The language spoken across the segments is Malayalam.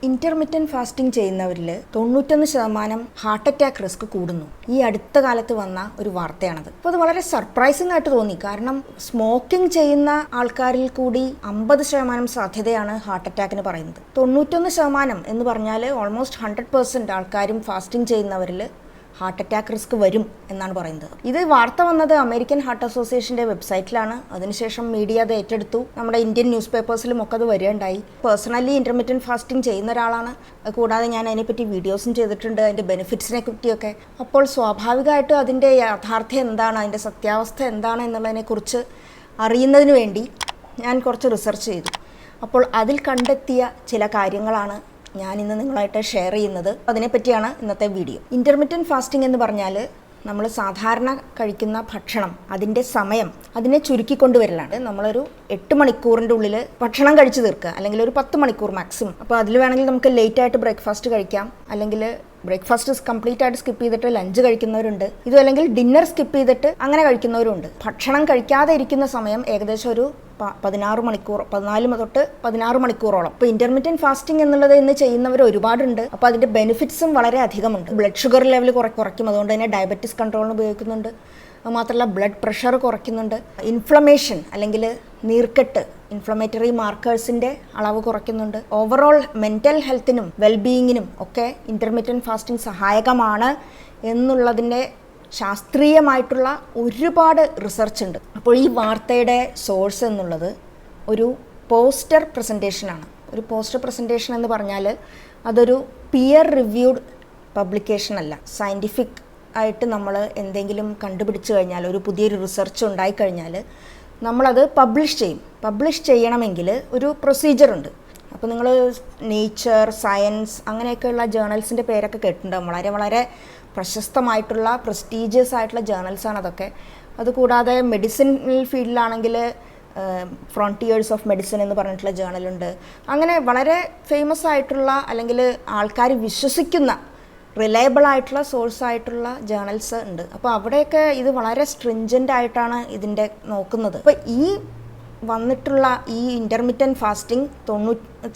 ഇന്റർമിറ്റന്റ് ഫാസ്റ്റിംഗ് ചെയ്യുന്നവരിൽ 91% ഹാർട്ട് അറ്റാക്ക് റിസ്ക് കൂടുന്നു. ഈ അടുത്ത കാലത്ത് വന്ന ഒരു വാർത്തയാണത്. അപ്പോൾ അത് വളരെ സർപ്രൈസിംഗ് ആയിട്ട് തോന്നി. കാരണം സ്മോക്കിംഗ് ചെയ്യുന്ന ആൾക്കാരിൽ കൂടി 50% സാധ്യതയാണ് ഹാർട്ട് അറ്റാക്കിന് പറയുന്നത്. 91% എന്ന് പറഞ്ഞാൽ ഓൾമോസ്റ്റ് 100% ആൾക്കാരും ഫാസ്റ്റിംഗ് ചെയ്യുന്നവരിൽ ഹാർട്ട് അറ്റാക്ക് റിസ്ക് വരും എന്നാണ് പറയുന്നത്. ഇത് വാർത്ത വന്നത് അമേരിക്കൻ ഹാർട്ട് അസോസിയേഷൻ്റെ വെബ്സൈറ്റിലാണ്. അതിനുശേഷം മീഡിയ അത് ഏറ്റെടുത്തു. നമ്മുടെ ഇന്ത്യൻ ന്യൂസ് പേപ്പേഴ്സിലും ഒക്കെ അത് വരികയുണ്ടായി. പേഴ്സണലി ഇൻ്റർമിറ്റൻറ്റ് ഫാസ്റ്റിംഗ് ചെയ്യുന്ന ഒരാളാണ്. കൂടാതെ ഞാൻ അതിനെപ്പറ്റി വീഡിയോസും ചെയ്തിട്ടുണ്ട്, അതിൻ്റെ ബെനിഫിറ്റ്സിനെ പറ്റിയൊക്കെ. അപ്പോൾ സ്വാഭാവികമായിട്ടും അതിൻ്റെ യാഥാർത്ഥ്യം എന്താണ്, അതിൻ്റെ സത്യാവസ്ഥ എന്താണ് എന്നുള്ളതിനെക്കുറിച്ച് അറിയുന്നതിന് വേണ്ടി ഞാൻ കുറച്ച് റിസർച്ച് ചെയ്തു. അപ്പോൾ അതിൽ കണ്ടെത്തിയ ചില കാര്യങ്ങളാണ് ഞാൻ ഇന്ന് നിങ്ങളായിട്ട് ഷെയർ ചെയ്യുന്നത്. അതിനെപ്പറ്റിയാണ് ഇന്നത്തെ വീഡിയോ. ഇൻ്റർമിറ്റൻറ്റ് ഫാസ്റ്റിംഗ് എന്ന് പറഞ്ഞാൽ നമ്മൾ സാധാരണ കഴിക്കുന്ന ഭക്ഷണം, അതിൻ്റെ സമയം അതിനെ ചുരുക്കിക്കൊണ്ടുവരലാണ്. നമ്മളൊരു 8 മണിക്കൂറിൻ്റെ ഉള്ളിൽ ഭക്ഷണം കഴിച്ചു തീർക്കുക, അല്ലെങ്കിൽ ഒരു 10 മണിക്കൂർ മാക്സിമം. അപ്പോൾ അതിൽ വേണമെങ്കിൽ നമുക്ക് ലേറ്റായിട്ട് ബ്രേക്ക്ഫാസ്റ്റ് കഴിക്കാം, അല്ലെങ്കിൽ ബ്രേക്ക്ഫാസ്റ്റ് കംപ്ലീറ്റ് ആയിട്ട് സ്കിപ്പ് ചെയ്തിട്ട് ലഞ്ച് കഴിക്കുന്നവരുണ്ട്. ഇതും അല്ലെങ്കിൽ ഡിന്നർ സ്കിപ്പ് ചെയ്തിട്ട് അങ്ങനെ കഴിക്കുന്നവരുണ്ട്. ഭക്ഷണം കഴിക്കാതെ ഇരിക്കുന്ന സമയം ഏകദേശം ഒരു 16 മണിക്കൂർ, 14 തൊട്ട് 16 മണിക്കൂറോളം. ഇപ്പോൾ ഇൻ്റർമിറ്റൻറ്റ് ഫാസ്റ്റിംഗ് എന്നുള്ളത് ഇന്ന് ചെയ്യുന്നവർ ഒരുപാടുണ്ട്. അപ്പോൾ അതിൻ്റെ ബെനിഫിറ്റ്സും വളരെ അധികമുണ്ട്. ബ്ലഡ് ഷുഗർ ലെവൽ കുറയ്ക്കും, അതുകൊണ്ട് തന്നെ ഡയബറ്റിസ് കൺട്രോളിന് ഉപയോഗിക്കുന്നുണ്ട്. അതുമാത്രമല്ല ബ്ലഡ് പ്രഷർ കുറയ്ക്കുന്നുണ്ട്. ഇൻഫ്ലമേഷൻ അല്ലെങ്കിൽ നീർക്കെട്ട്, ഇൻഫ്ലമേറ്ററി മാർക്കേഴ്സിൻ്റെ അളവ് കുറയ്ക്കുന്നുണ്ട്. ഓവറോൾ മെൻ്റൽ ഹെൽത്തിനും വെൽബീയിങ്ങിനും ഒക്കെ ഇൻ്റർമിറ്റൻറ്റ് ഫാസ്റ്റിംഗ് സഹായകമാണ് എന്നുള്ളതിൻ്റെ ശാസ്ത്രീയമായിട്ടുള്ള ഒരുപാട് റിസർച്ച് ഉണ്ട്. അപ്പോൾ ഈ വാർത്തയുടെ സോഴ്സ് എന്നുള്ളത് ഒരു പോസ്റ്റർ പ്രസൻറ്റേഷനാണ്. ഒരു പോസ്റ്റർ പ്രസൻറ്റേഷൻ എന്ന് പറഞ്ഞാൽ അതൊരു പിയർ റിവ്യൂഡ് പബ്ലിക്കേഷൻ അല്ല. സയൻറ്റിഫിക് ആയിട്ട് നമ്മൾ എന്തെങ്കിലും കണ്ടുപിടിച്ച് കഴിഞ്ഞാൽ, ഒരു പുതിയൊരു റിസർച്ച് ഉണ്ടായിക്കഴിഞ്ഞാൽ നമ്മളത് പബ്ലിഷ് ചെയ്യും. പബ്ലിഷ് ചെയ്യണമെങ്കിൽ ഒരു പ്രൊസീജിയറുണ്ട്. അപ്പോൾ നിങ്ങൾ നേച്ചർ, സയൻസ് അങ്ങനെയൊക്കെയുള്ള ജേർണൽസിൻ്റെ പേരൊക്കെ കേട്ടിട്ടുണ്ടാകും. വളരെ വളരെ പ്രശസ്തമായിട്ടുള്ള പ്രസ്റ്റീജിയസ് ആയിട്ടുള്ള ജേർണൽസാണ് അതൊക്കെ. അതുകൂടാതെ മെഡിസിനൽ ഫീൽഡിലാണെങ്കിൽ ഫ്രോണ്ടിയേഴ്സ് ഓഫ് മെഡിസിൻ എന്ന് പറഞ്ഞിട്ടുള്ള ജേർണലുണ്ട്. അങ്ങനെ വളരെ ഫേമസ് ആയിട്ടുള്ള അല്ലെങ്കിൽ ആൾക്കാർ വിശ്വസിക്കുന്ന റിലയബിൾ ആയിട്ടുള്ള സോഴ്സ് ആയിട്ടുള്ള ജേർണൽസ് ഉണ്ട്. അപ്പോൾ അവിടെയൊക്കെ ഇത് വളരെ സ്ട്രിഞ്ചൻ്റ് ആയിട്ടാണ് ഇതിൻ്റെ നോക്കുന്നത്. അപ്പോൾ ഈ വന്നിട്ടുള്ള ഈ ഇൻ്റർമിറ്റൻറ്റ് ഫാസ്റ്റിംഗ്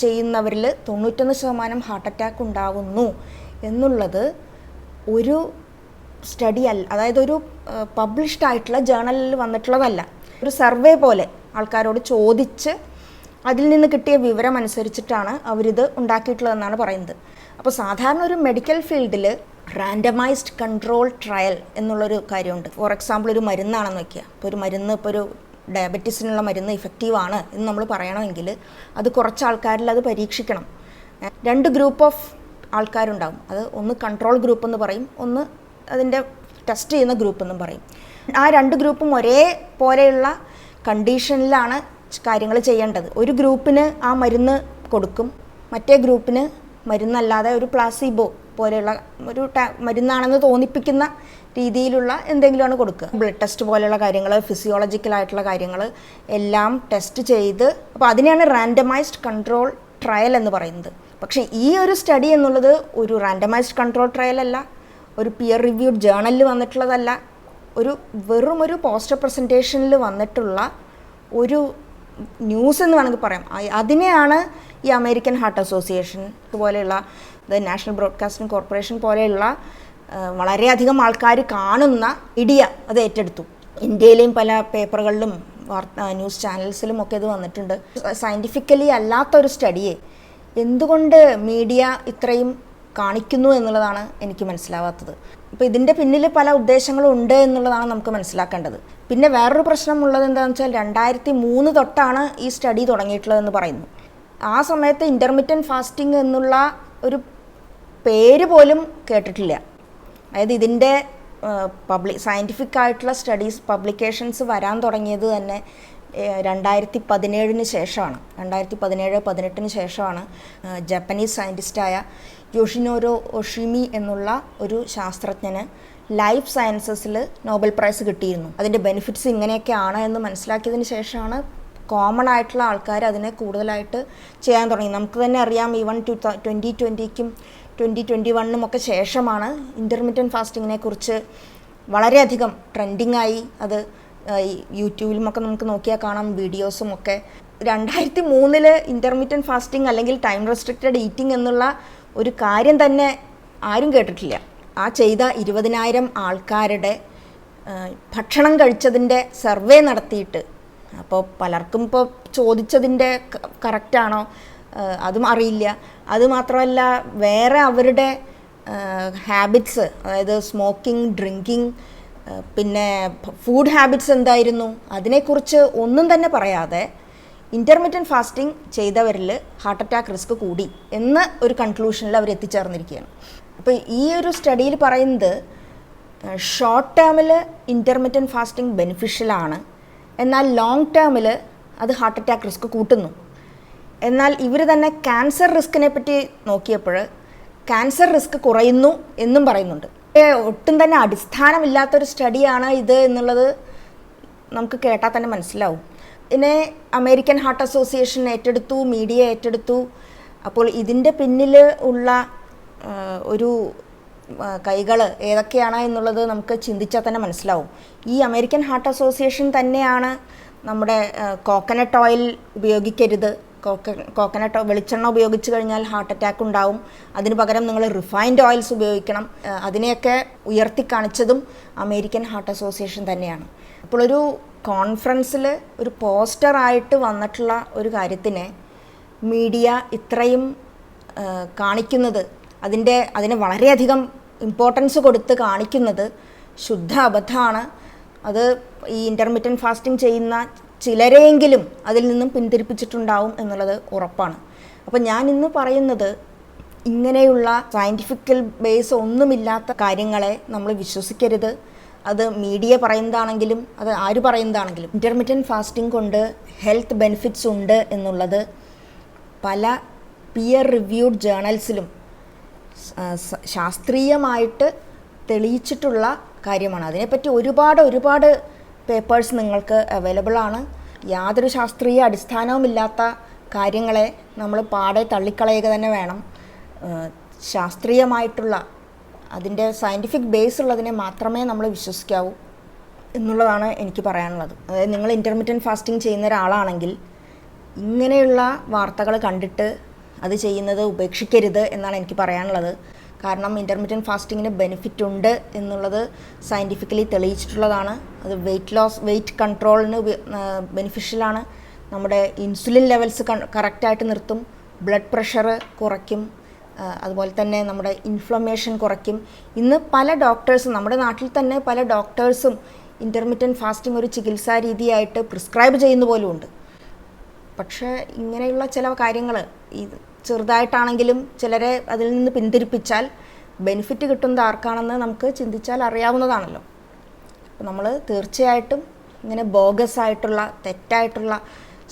ചെയ്യുന്നവരിൽ 91% ഹാർട്ട് അറ്റാക്ക് ഉണ്ടാകുന്നു എന്നുള്ളത് ഒരു സ്റ്റഡി അല്ല, അതായത് ഒരു പബ്ലിഷ്ഡ് ആയിട്ടുള്ള ജേർണലിൽ വന്നിട്ടുള്ളതല്ല. ഒരു സർവേ പോലെ ആൾക്കാരോട് ചോദിച്ച് അതിൽ നിന്ന് കിട്ടിയ വിവരം അനുസരിച്ചിട്ടാണ് അവരിത് ഉണ്ടാക്കിയിട്ടുള്ളതെന്നാണ് പറയുന്നത്. അപ്പോൾ സാധാരണ ഒരു മെഡിക്കൽ ഫീൽഡിൽ റാൻഡമൈസ്ഡ് കൺട്രോൾ ട്രയൽ എന്നുള്ളൊരു കാര്യമുണ്ട്. ഫോർ എക്സാമ്പിൾ ഒരു മരുന്നാണെന്ന് വയ്ക്കുക. ഇപ്പോൾ ഒരു മരുന്ന്, ഇപ്പോൾ ഒരു ഡയബറ്റീസിനുള്ള മരുന്ന് ഇഫക്റ്റീവാണ് എന്ന് നമ്മൾ പറയണമെങ്കിൽ അത് കുറച്ച് ആൾക്കാരിൽ അത് പരീക്ഷിക്കണം. 2 ഗ്രൂപ്പ് ഓഫ് ആൾക്കാരുണ്ടാവും. അത് ഒന്ന് കൺട്രോൾ ഗ്രൂപ്പ് എന്ന് പറയും, ഒന്ന് അതിൻ്റെ ടെസ്റ്റ് ചെയ്യുന്ന ഗ്രൂപ്പ് എന്നും പറയും. ആ 2 ഗ്രൂപ്പും ഒരേ പോലെയുള്ള കണ്ടീഷനിലാണ് കാര്യങ്ങൾ ചെയ്യേണ്ടത്. ഒരു ഗ്രൂപ്പിന് ആ മരുന്ന് കൊടുക്കും, മറ്റേ ഗ്രൂപ്പിന് മരുന്നല്ലാതെ ഒരു പ്ലാസിബോ പോലെയുള്ള ഒരു മരുന്നാണെന്ന് തോന്നിപ്പിക്കുന്ന രീതിയിലുള്ള എന്തെങ്കിലുമാണ് കൊടുക്കുക. ബ്ലഡ് ടെസ്റ്റ് പോലെയുള്ള കാര്യങ്ങൾ, ഫിസിയോളജിക്കലായിട്ടുള്ള കാര്യങ്ങൾ എല്ലാം ടെസ്റ്റ് ചെയ്ത്, അപ്പോൾ അതിനെയാണ് റാൻഡമൈസ്ഡ് കൺട്രോൾ ട്രയൽ എന്ന് പറയുന്നത്. പക്ഷേ ഈ ഒരു സ്റ്റഡി എന്നുള്ളത് ഒരു റാൻഡമൈസ്ഡ് കൺട്രോൾ ട്രയൽ അല്ല, ഒരു പിയർ റിവ്യൂഡ് ജേർണലിൽ വന്നിട്ടുള്ളതല്ല, വെറും ഒരു പോസ്റ്റർ പ്രസൻറ്റേഷനിൽ വന്നിട്ടുള്ള ഒരു ന്യൂസ് എന്ന് വേണമെങ്കിൽ പറയാം. അതിനെയാണ് ഈ അമേരിക്കൻ ഹാർട്ട് അസോസിയേഷൻ പോലെയുള്ള നാഷണൽ ബ്രോഡ്കാസ്റ്റിംഗ് കോർപ്പറേഷൻ പോലെയുള്ള വളരെയധികം ആൾക്കാർ കാണുന്ന മീഡിയ അത് ഏറ്റെടുത്തു. ഇന്ത്യയിലെയും പല പേപ്പറുകളിലും ന്യൂസ് ചാനൽസിലും ഒക്കെ ഇത് വന്നിട്ടുണ്ട്. സയൻറ്റിഫിക്കലി അല്ലാത്തൊരു സ്റ്റഡിയെ എന്തുകൊണ്ട് മീഡിയ ഇത്രയും കാണിക്കുന്നു എന്നുള്ളതാണ് എനിക്ക് മനസ്സിലാവാത്തത്. ഇപ്പോൾ ഇതിൻ്റെ പിന്നിൽ പല ഉദ്ദേശങ്ങളും ഉണ്ട് എന്നുള്ളതാണ് നമുക്ക് മനസ്സിലാക്കേണ്ടത്. പിന്നെ വേറൊരു പ്രശ്നമുള്ളത് എന്താണെന്ന് വെച്ചാൽ 2003 തൊട്ടാണ് ഈ സ്റ്റഡി തുടങ്ങിയിട്ടുള്ളതെന്ന് പറയുന്നു. ആ സമയത്ത് ഇൻ്റർമിറ്റൻറ്റ് ഫാസ്റ്റിംഗ് എന്നുള്ള ഒരു പേര് പോലും കേട്ടിട്ടില്ല. അതായത് ഇതിൻ്റെ സയൻറ്റിഫിക് ആയിട്ടുള്ള സ്റ്റഡീസ് പബ്ലിക്കേഷൻസ് വരാൻ തുടങ്ങിയത് തന്നെ 2017 ശേഷമാണ്. 2017-18 ശേഷമാണ് ജാപ്പനീസ് സയൻറ്റിസ്റ്റായ യോഷിനോരോ ഒഷിമി എന്നുള്ള ഒരു ശാസ്ത്രജ്ഞന് ലൈഫ് സയൻസസിൽ നോബൽ പ്രൈസ് കിട്ടിയിരുന്നു. അതിൻ്റെ ബെനിഫിറ്റ്സ് ഇങ്ങനെയൊക്കെയാണ് എന്ന് മനസ്സിലാക്കിയതിന് ശേഷമാണ് കോമൺ ആയിട്ടുള്ള ആൾക്കാർ അതിനെ കൂടുതലായിട്ട് ചെയ്യാൻ തുടങ്ങി. നമുക്ക് തന്നെ അറിയാം, ഈവൻ 2020-ക്കും 2021-നും ഒക്കെ ശേഷമാണ് ഇൻ്റർമിറ്റൻറ്റ് ഫാസ്റ്റിങ്ങിനെ കുറിച്ച് വളരെയധികം ട്രെൻഡിങ് ആയി അത് യൂട്യൂബിലുമൊക്കെ നമുക്ക് നോക്കിയാൽ കാണാം വീഡിയോസും ഒക്കെ. 2003 ഇൻ്റർമീഡിയറ്റ് ഫാസ്റ്റിംഗ് അല്ലെങ്കിൽ ടൈം റെസ്ട്രിക്റ്റഡ് ഈറ്റിംഗ് എന്നുള്ള ഒരു കാര്യം തന്നെ ആരും കേട്ടിട്ടില്ല. ആ ചെയ്ത 20,000 ആൾക്കാരുടെ ഭക്ഷണം കഴിച്ചതിൻ്റെ സർവേ നടത്തിയിട്ട്, അപ്പോൾ പലർക്കും ഇപ്പോൾ ചോദിച്ചതിൻ്റെ കറക്റ്റാണോ അതും അറിയില്ല. അതുമാത്രമല്ല വേറെ അവരുടെ ഹാബിറ്റ്സ്, അതായത് സ്മോക്കിംഗ്, ഡ്രിങ്കിങ്, പിന്നെ ഫുഡ് ഹാബിറ്റ്സ് എന്തായിരുന്നു, അതിനെക്കുറിച്ച് ഒന്നും തന്നെ പറയാതെ ഇൻ്റർമീഡിയറ്റ് ഫാസ്റ്റിംഗ് ചെയ്തവരിൽ ഹാർട്ട് അറ്റാക്ക് റിസ്ക് കൂടി എന്ന ഒരു കൺക്ലൂഷനിൽ അവർ എത്തിച്ചേർന്നിരിക്കുകയാണ്. അപ്പോൾ ഈ ഒരു സ്റ്റഡിയിൽ പറയുന്നത് ഷോർട്ട് ടേമിൽ ഇൻ്റർമീഡിയറ്റ് ഫാസ്റ്റിംഗ് ബെനിഫിഷ്യലാണ്, എന്നാൽ ലോങ് ടേമിൽ അത് ഹാർട്ട് അറ്റാക്ക് റിസ്ക് കൂട്ടുന്നു. എന്നാൽ ഇവർ തന്നെ ക്യാൻസർ റിസ്കിനെ പറ്റി നോക്കിയപ്പോൾ ക്യാൻസർ റിസ്ക് കുറയുന്നു എന്നും പറയുന്നുണ്ട്. ഒട്ടും തന്നെ അടിസ്ഥാനമില്ലാത്തൊരു സ്റ്റഡിയാണ് ഇത് എന്നുള്ളത് നമുക്ക് കേട്ടാൽ തന്നെ മനസ്സിലാവും. ഇതിനെ അമേരിക്കൻ ഹാർട്ട് അസോസിയേഷൻ ഏറ്റെടുത്തു, മീഡിയ ഏറ്റെടുത്തു. അപ്പോൾ ഇതിൻ്റെ പിന്നിൽ ഉള്ള ഒരു കൈകൾ ഏതൊക്കെയാണ് എന്നുള്ളത് നമുക്ക് ചിന്തിച്ചാൽ തന്നെ മനസ്സിലാവും. ഈ അമേരിക്കൻ ഹാർട്ട് അസോസിയേഷൻ തന്നെയാണ് നമ്മുടെ കോക്കനട്ട് ഓയിൽ ഉപയോഗിക്കരുത്, കോക്കനട്ട് വെളിച്ചെണ്ണ ഉപയോഗിച്ച് കഴിഞ്ഞാൽ ഹാർട്ട് അറ്റാക്ക് ഉണ്ടാവും, അതിന് പകരം നിങ്ങൾ റിഫൈൻഡ് ഓയിൽസ് ഉപയോഗിക്കണം, അതിനെയൊക്കെ ഉയർത്തി കാണിച്ചതും അമേരിക്കൻ ഹാർട്ട് അസോസിയേഷൻ തന്നെയാണ്. അപ്പോൾ ഒരു കോൺഫറൻസിൽ ഒരു പോസ്റ്ററായിട്ട് വന്നിട്ടുള്ള ഒരു കാര്യത്തിനെ മീഡിയ ഇത്രയും കാണിക്കുന്നത്, അതിന് വളരെയധികം ഇമ്പോർട്ടൻസ് കൊടുത്ത് കാണിക്കുന്നത് ശുദ്ധ അബദ്ധമാണ്. അത് ഈ ഇൻ്റർമീഡിയറ്റ് ഫാസ്റ്റിംഗ് ചെയ്യുന്ന ചിലരെയെങ്കിലും അതിൽ നിന്നും പിന്തിരിപ്പിച്ചിട്ടുണ്ടാവും എന്നുള്ളത് ഉറപ്പാണ്. അപ്പോൾ ഞാൻ ഇന്ന് പറയുന്നത്, ഇങ്ങനെയുള്ള സയൻറ്റിഫിക്കൽ ബേസ് ഒന്നുമില്ലാത്ത കാര്യങ്ങളെ നമ്മൾ വിശ്വസിക്കരുത്. അത് മീഡിയ പറയുന്നതാണെങ്കിലും അത് ആര് പറയുന്നതാണെങ്കിലും. ഇൻ്റർമീഡിയറ്റ് ഫാസ്റ്റിംഗ് കൊണ്ട് ഹെൽത്ത് ബെനിഫിറ്റ്സ് ഉണ്ട് എന്നുള്ളത് പല പിയർ റിവ്യൂഡ് ജേണൽസിലും ശാസ്ത്രീയമായിട്ട് തെളിയിച്ചിട്ടുള്ള കാര്യമാണ്. അതിനെപ്പറ്റി ഒരുപാട് പേപ്പേഴ്സ് നിങ്ങൾക്ക് അവൈലബിൾ ആണ്. യാതൊരു ശാസ്ത്രീയ അടിസ്ഥാനവുമില്ലാത്ത കാര്യങ്ങളെ നമ്മൾ പാടെ തള്ളിക്കളയുക തന്നെ വേണം. ശാസ്ത്രീയമായിട്ടുള്ള അതിൻ്റെ സയൻറ്റിഫിക് ബേസ് ഉള്ളതിനെ മാത്രമേ നമ്മൾ വിശ്വസിക്കാവൂ എന്നുള്ളതാണ് എനിക്ക് പറയാനുള്ളത്. അതായത് നിങ്ങൾ ഇൻ്റർമീഡിയറ്റ് ഫാസ്റ്റിംഗ് ചെയ്യുന്ന ഒരാളാണെങ്കിൽ ഇങ്ങനെയുള്ള വാർത്തകൾ കണ്ടിട്ട് അത് ചെയ്യുന്നത് ഉപേക്ഷിക്കരുത് എന്നാണ് എനിക്ക് പറയാനുള്ളത്. കാരണം ഇൻ്റർമീഡിയറ്റ് ഫാസ്റ്റിങ്ങിന് ബെനിഫിറ്റ് ഉണ്ട് എന്നുള്ളത് സയൻറ്റിഫിക്കലി തെളിയിച്ചിട്ടുള്ളതാണ്. അത് വെയിറ്റ് കൺട്രോളിന് ബെനിഫിഷ്യലാണ്. നമ്മുടെ ഇൻസുലിൻ ലെവൽസ് കറക്റ്റായിട്ട് നിർത്തും, ബ്ലഡ് പ്രഷർ കുറയ്ക്കും, അതുപോലെ തന്നെ നമ്മുടെ ഇൻഫ്ലമേഷൻ കുറയ്ക്കും. ഇന്ന് പല ഡോക്ടേഴ്സും, നമ്മുടെ നാട്ടിൽ തന്നെ പല ഡോക്ടേഴ്സും ഇൻ്റർമീഡിയറ്റ് ഫാസ്റ്റിംഗ് ഒരു ചികിത്സാ രീതിയായിട്ട് പ്രിസ്ക്രൈബ് ചെയ്യുന്ന പോലും ഉണ്ട്. പക്ഷേ ഇങ്ങനെയുള്ള ചില കാര്യങ്ങൾ ചെറുതായിട്ടാണെങ്കിലും ചിലരെ അതിൽ നിന്ന് പിന്തിരിപ്പിച്ചാൽ ബെനിഫിറ്റ് കിട്ടുന്നത് ആർക്കാണെന്ന് നമുക്ക് ചിന്തിച്ചാൽ അറിയാവുന്നതാണല്ലോ. അപ്പോൾ നമ്മൾ തീർച്ചയായിട്ടും ഇങ്ങനെ ബോഗസ് ആയിട്ടുള്ള തെറ്റായിട്ടുള്ള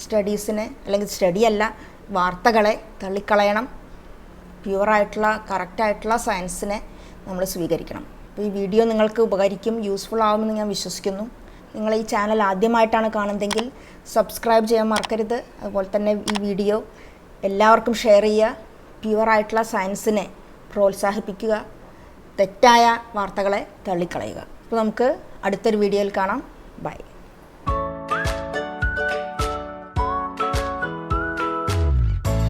സ്റ്റഡീസിനെ, അല്ലെങ്കിൽ സ്റ്റഡിയല്ല, വാർത്തകളെ തള്ളിക്കളയണം. പ്യുവറായിട്ടുള്ള കറക്റ്റായിട്ടുള്ള സയൻസിനെ നമ്മൾ സ്വീകരിക്കണം. അപ്പോൾ ഈ വീഡിയോ നിങ്ങൾക്ക് ഉപകരിക്കും, യൂസ്ഫുൾ ആവുമെന്ന് ഞാൻ വിശ്വസിക്കുന്നു. നിങ്ങൾ ഈ ചാനൽ ആദ്യമായിട്ടാണ് കാണുന്നതെങ്കിൽ സബ്സ്ക്രൈബ് ചെയ്യാൻ മറക്കരുത്. അതുപോലെ തന്നെ ഈ വീഡിയോ എല്ലാവർക്കും ഷെയർ ചെയ്യുക. പ്യുവറായിട്ടുള്ള സയൻസിനെ പ്രോത്സാഹിപ്പിക്കുക, തെറ്റായ വാർത്തകളെ തള്ളിക്കളയുക. അപ്പോൾ നമുക്ക് അടുത്തൊരു വീഡിയോയിൽ കാണാം. ബൈ.